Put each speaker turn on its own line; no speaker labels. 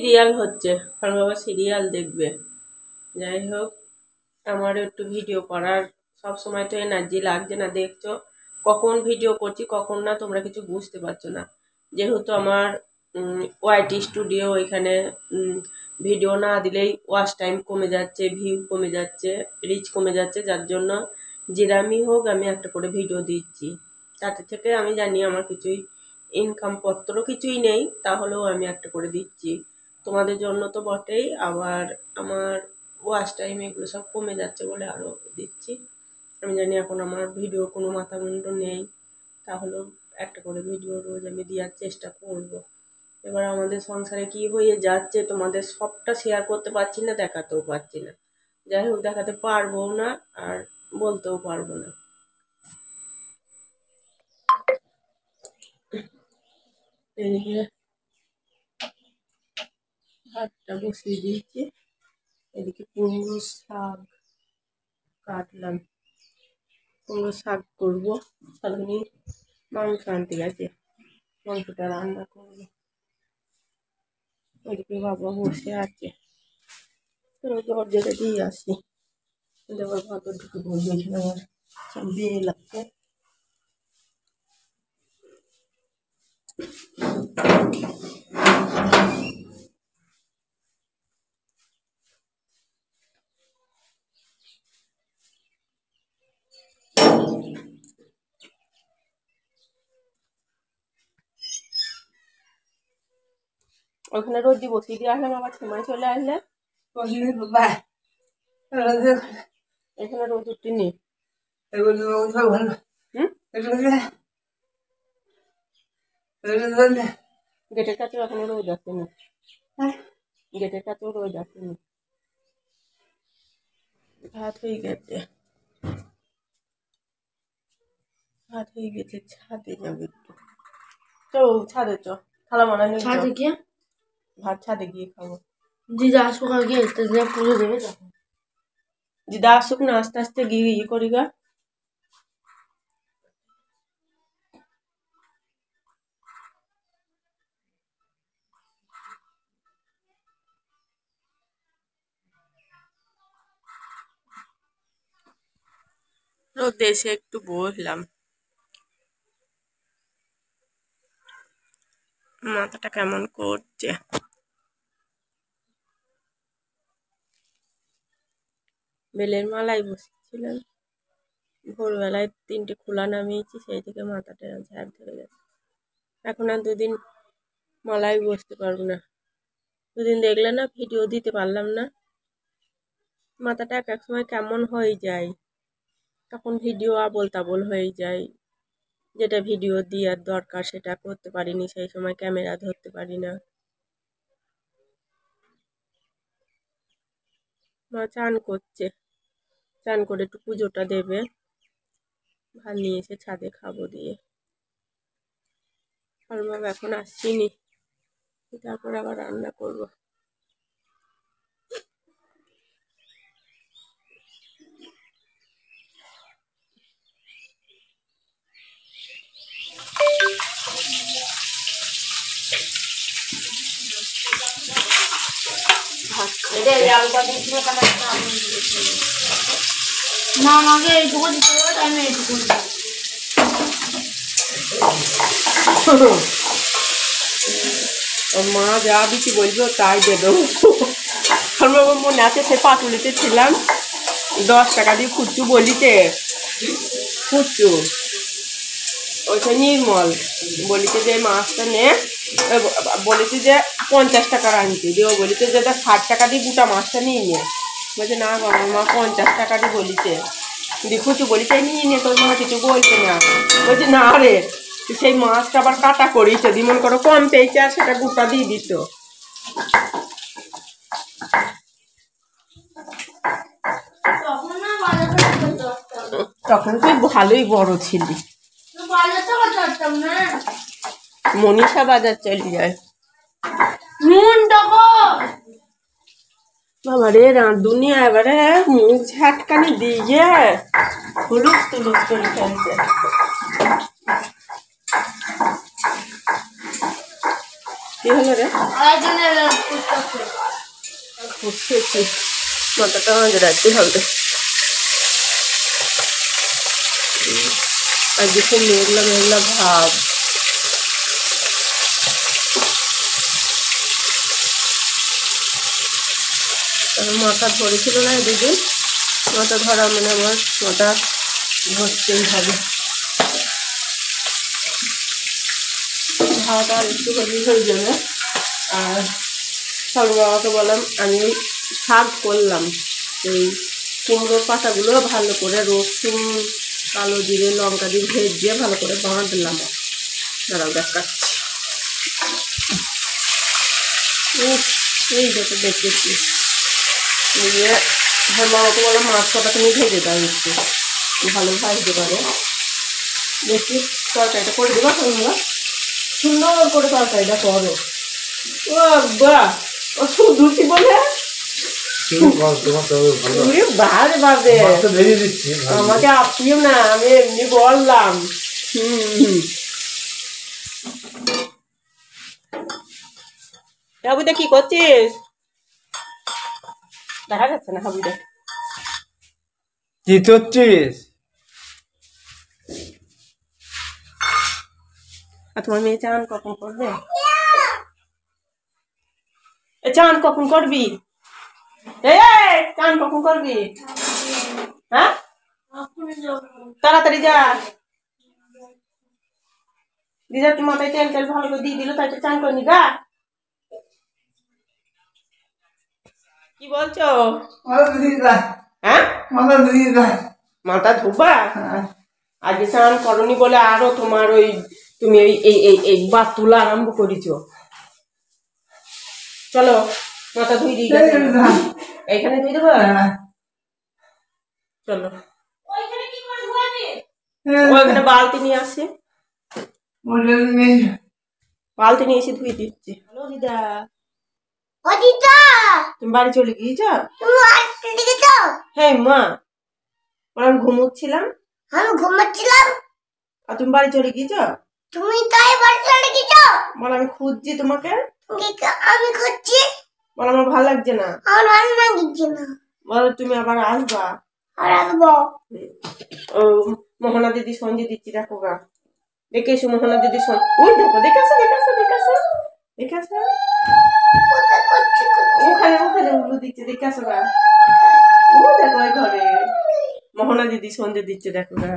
Serial হচ্ছে, আর বাবা serial দেখবে। যাই হোক, আমারও একটু ভিডিও করার সব সময় তো এনার্জি লাগছে না। দেখছো কখন ভিডিও করছি কখন না তোমরা কিছু বুঝতে পারছো না। যেহেতু আমার ওয়াইটি স্টুডিও, এখানে ভিডিও না দিলেই ওয়াচ টাইম কমে যাচ্ছে, ভিউ কমে যাচ্ছে, রিচ কমে যাচ্ছে, যার জন্য যেরামই হোক আমি একটা করে ভিডিও দিচ্ছি। তাতে থেকে আমি জানি আমার কিছুই ইনকাম পত্র কিছুই নেই, তাহলেও আমি একটা করে দিচ্ছি। তোমাদের জন্য তো বটেই, আবার আমার ওয়াচ টাইম এগুলো সব কমে যাচ্ছে বলে আরও দিচ্ছি। আমি জানি এখন আমার ভিডিও কোনো মাথা মুন্ড নেই, তাহলেও একটা করে ভিডিও রোজ আমি দেওয়ার চেষ্টা করব। এবার আমাদের সংসারে কি হয়ে যাচ্ছে তোমাদের সবটা শেয়ার করতে পারছি না, দেখাতেও পারছি না। যাই হোক, দেখাতে পারবো না আর বলতেও পারবো না। এদিকে ভাতটা বসিয়ে দিয়েছি, এদিকে কুমড়ো শাক কাটলাম, কুমড়ো শাক করবো। শাকনি মাংস আনতে গেছে, মাংসটা রান্না করবো। ওইদিকে বাবা বসে আছে, দরজাটা দিয়ে আসি। আবার ভাত ঢুকে বলবে, এখানে আমার সব বিয়ে লাগছে। ওখানে রোদি বসিয়ে দিয়ে আসলাম, আবার সময় চলে আসলে এখানে রোদ উঠিনি। গেটের কাছেও এখনো রোদ আসেনি, গেটের কাছেও রোদ আসেনি। ভাত হয়ে গেছে, ভাত হয়ে গেছে, ছাদে যাবে একটু। তো ছাদে চ, খালা মানা নেই, ছাদে গিয়ে ভাত ছাদে গিয়ে খাবো। দিদা আসুক আগে, দিদা পুজো দেবে তখন। দিদা আসুক না, আস্তে আস্তে গিয়ে ইয়ে করি গা। রোদে এসে একটু বসলাম, মাথাটা কেমন করছে। বেলের মালাই বসেছিলাম, ভোরবেলায় 3টে খোলা নামিয়েছি, সেই থেকে মাথাটা ঝাড় ধরে গেছে। এখন আর 2 দিন মালাই বসতে পারবো না। 2 দিন দেখলে না ভিডিও দিতে পারলাম না, মাথাটা এক এক সময় কেমন হয়ে যায়, তখন ভিডিও আবোল তাবোল হয়ে যায়। যেটা ভিডিও দেওয়ার দরকার সেটা করতে পারিনি, সেই সময় ক্যামেরা ধরতে পারি না। মা চান করছে, চান করে একটু পুজোটা দেবে, ভাত নিয়ে এসে ছাদে খাবো দিয়ে। আর বাবা এখন আসছিনি, তারপর আবার রান্না করবো। না আমাকে এইটুকু দিতে হবে, আমি এইটুকু মা যা দিচ্ছি বলবো তাই দেবো। আমার মনে আছে সে পাটুলিতে ছিলাম, 10 টাকা দিয়ে ফুচু বলিতে, ফুচু ওইটা নির্মল বলিতে যে মাছটা নে, বলেছে যে 50 টাকার আনতে দিয়ে, বলিতে যে 60 টাকা দিয়ে গোটা মাছটা নিয়ে নে। বলছে না বাবা, মা 50 টাকা দিয়ে বলিতে, ফুচু বলিতে নিয়ে নে, তোর মা কিছু বলছে না। বলছে না রে, সেই মাছটা আবার কাটা করিয়েছে, দিমন করে কম পেয়েছে আর সেটা গোটা দিয়ে দিত। তখন তুই ভালোই বড় ছিলি, মনীষা বাজার চলে যায়। বাবা রে রাঁধুনি এবারে মুখ ঝাটকানি দিয়ে হুলুস তুলুস করে ফেলছে। কি হলো রে? ফুটছেছি, মাথাটা আমাদের রাখতে হবে। আজকে খুব মেঘলা মেঘলা ভাব। মাথা ধরেছিল না দুদিন, মাথা ধরা মানে আমার মাথা ধরতেই হবে। ভাত আর একটু হয়ে যাবে। আর সব বাবাকে বললাম আমি শাক করলাম, এই কুমড়োর পাতাগুলো ভালো করে রসুন কালো জিরে লঙ্কা দিয়ে ভেজে ভালো করে বাঁধলাম। দাঁড়াও দেখাচ্ছি। এই দেখো দেখেছি, বাবাকে বললাম মাছ কটা তুমি ভেজে দাও, একটু ভালো ভাজতে পারো। দেখি তরকারিটা করে দেবো, তোমরা সুন্দর করে তরকারিটা করো। ও বাহ, ও শুধু কি বলে আমাকে আপনিও না, আমি এমনি বললাম। হাবুদা কি করছিস? দেখা যাচ্ছে না হাবুদা
কি করছিস?
আর তোমার মেয়ে চান কখন করবে? চান কখন করবি? চান কখন করবি? হ্যাঁ তাড়াতাড়ি যা। দিদা তুই মাথায় তেল তেল ভালো করে দিয়ে দিল, তাই চান করে নিগা। কি বলছো? হ্যাঁ মাথা ধুবা? আজকে স্নান করনি বলে আরো তোমার ওই তুমি এই বাত তুলা আরম্ভ করেছ। চলো মাথা ধুই দিই, এইখানে ধুই দেবো। চলো ওইখানে বালতি নিয়ে আসি, বালতি নিয়ে এসে ধুই দিচ্ছি। হ্যালো দিদা, তুমি বাড়ি চলে গিয়েছ? হ্যাঁ মা, আমি ঘুমোচ্ছিলাম।
আমি ঘুমাচ্ছিলাম
আর তুমি বাড়ি চলে গিয়েছ?
তুমি তাই বাড়ি চলে গেছ?
বল আমি খুঁজছি তোমাকে।
আমি খুঁজছি,
বল আমার ভালো লাগছে না।
আমার ভালো লাগছে না।
বল তুমি আবার আসবা।
আর আসবো।
ও মোহনা দিদি সঞ্জয় দিচ্ছি, দেখো গা, দেখে এসো মোহনা দিদি ওই দেখো, দেখাছো দেখাছো দেখাছো দেখাছো, ওখানে ওখানে উল্লু দিচ্ছে, দেখাছো গা। ও দেখো ওই ঘরে মোহনা দিদি সঞ্জয় দিচ্ছে, দেখো গা।